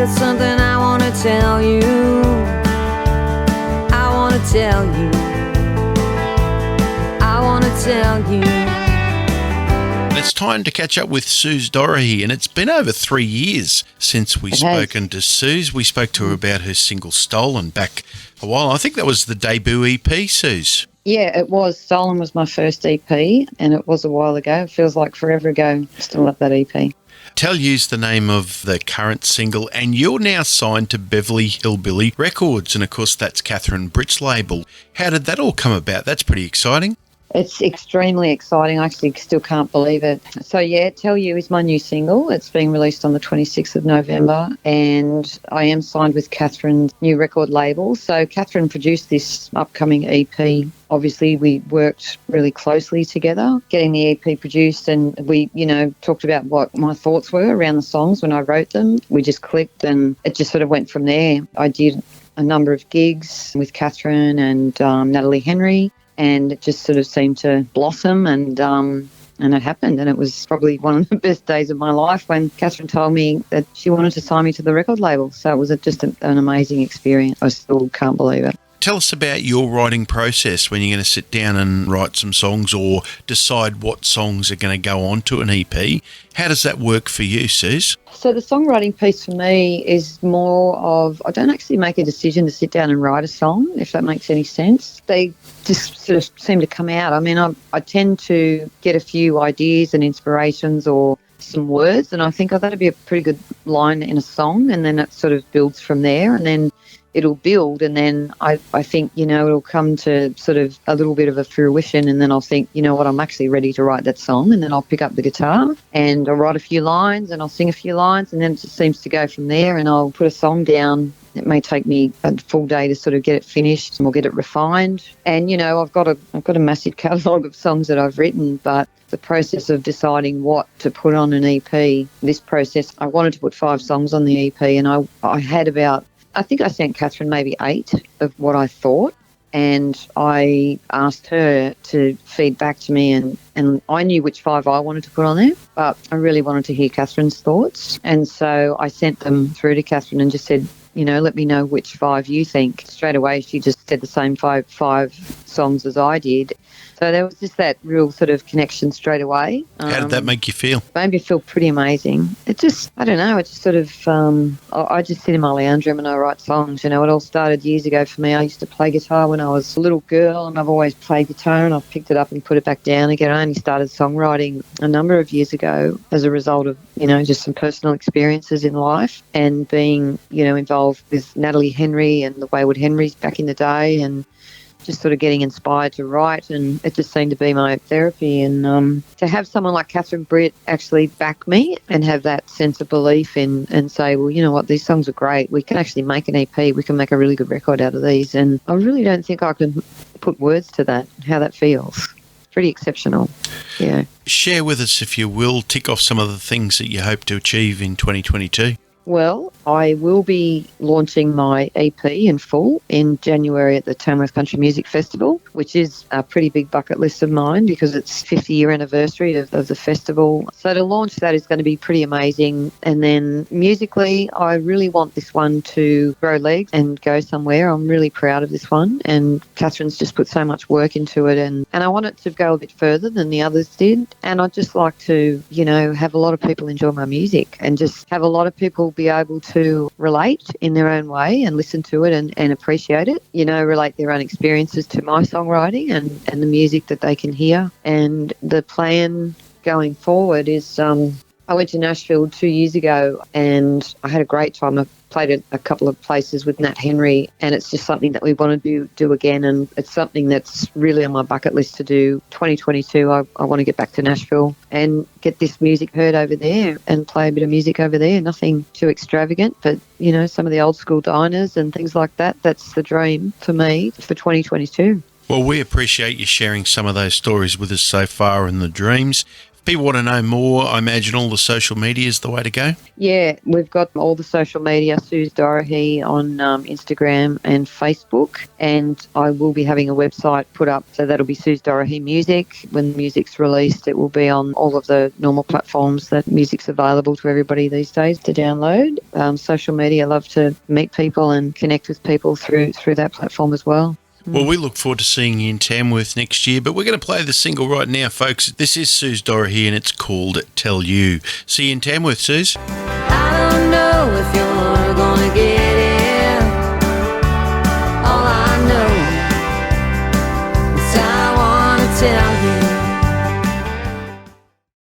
got something I want to tell you. I want to tell you. I want to tell you. It's time to catch up with Suz Dorahy, and it's been over 3 years since we've spoken to Suz. We spoke to her about her single Stolen back a while. I think that was the debut EP, Suz. Yeah, it was. Stolen was my first EP, and it was a while ago. It feels like forever ago. Still love that EP. Tell You's the name of the current single, and you're now signed to Beverly Hillbilly Records, and of course that's Catherine Britt's label. How did that all come about? That's pretty exciting. It's extremely exciting. I actually still can't believe it. So, yeah, Tell You is my new single. It's being released on the 26th of November, and I am signed with Catherine's new record label. So Catherine produced this upcoming EP. Obviously, we worked really closely together, getting the EP produced, and we, talked about what my thoughts were around the songs when I wrote them. We just clicked, and it just sort of went from there. I did a number of gigs with Catherine and Natalie Henry, and it just sort of seemed to blossom, and it happened. And it was probably one of the best days of my life when Catherine told me that she wanted to sign me to the record label. So it was just an amazing experience. I still can't believe it. Tell us about your writing process when you're going to sit down and write some songs or decide what songs are going to go on to an EP. How does that work for you, Suz? So the songwriting piece for me is more of, I don't actually make a decision to sit down and write a song, if that makes any sense. They just sort of seem to come out. I mean, I tend to get a few ideas and inspirations or some words, and I think, that'd be a pretty good line in a song, and then it sort of builds from there, and then it'll build, and then I think, it'll come to sort of a little bit of a fruition, and then I'll think, I'm actually ready to write that song, and then I'll pick up the guitar and I'll write a few lines and I'll sing a few lines, and then it just seems to go from there, and I'll put a song down. It may take me a full day to sort of get it finished and we'll get it refined. And, I've got a massive catalogue of songs that I've written, but the process of deciding what to put on an EP, this process, I wanted to put 5 songs on the EP, and I had about, I think I sent Catherine maybe 8 of what I thought, and I asked her to feed back to me, and I knew which 5 I wanted to put on there, but I really wanted to hear Catherine's thoughts. And so I sent them through to Catherine and just said, let me know which 5 you think. Straight away, she just said the same five songs as I did. So there was just that real sort of connection straight away. How did that make you feel? Made me feel pretty amazing. It just, I don't know, it just sort of, I just sit in my lounge room and I write songs. It all started years ago for me. I used to play guitar when I was a little girl, and I've always played guitar, and I've picked it up and put it back down again. I only started songwriting a number of years ago as a result of, just some personal experiences in life, and being, involved with Natalie Henry and the Wayward Henrys back in the day, and just sort of getting inspired to write, and it just seemed to be my therapy. And to have someone like Catherine Britt actually back me and have that sense of belief in, and say, well, you know what, these songs are great. We can actually make an EP. We can make a really good record out of these. And I really don't think I can put words to that, how that feels. Pretty exceptional. Yeah. Share with us, if you will, tick off some of the things that you hope to achieve in 2022. Well, I will be launching my EP in full in January at the Tamworth Country Music Festival, which is a pretty big bucket list of mine because it's 50-year anniversary of the festival. So to launch that is going to be pretty amazing. And then musically, I really want this one to grow legs and go somewhere. I'm really proud of this one, and Catherine's just put so much work into it, and I want it to go a bit further than the others did. And I'd just like to, have a lot of people enjoy my music, and just have a lot of people be able to relate in their own way and listen to it and appreciate it, relate their own experiences to my songwriting and the music that they can hear. And the plan going forward is I went to Nashville 2 years ago and I had a great time. I played a couple of places with Nat Henry, and it's just something that we want to do again, and it's something that's really on my bucket list to do. 2022, I want to get back to Nashville and get this music heard over there and play a bit of music over there. Nothing too extravagant, but, some of the old school diners and things like that. That's the dream for me for 2022. Well, we appreciate you sharing some of those stories with us so far and the dreams. People want to know more. I imagine all the social media is the way to go. Yeah, we've got all the social media, Suz Dorahy on Instagram and Facebook, and I will be having a website put up, so that'll be Suz Dorahy Music. When the music's released, it will be on all of the normal platforms that music's available to everybody these days to download. Social media, I love to meet people and connect with people through that platform as well. Well, we look forward to seeing you in Tamworth next year, but we're going to play the single right now, folks. This is Suz Dorahy and it's called Tell You. See you in Tamworth, Suz.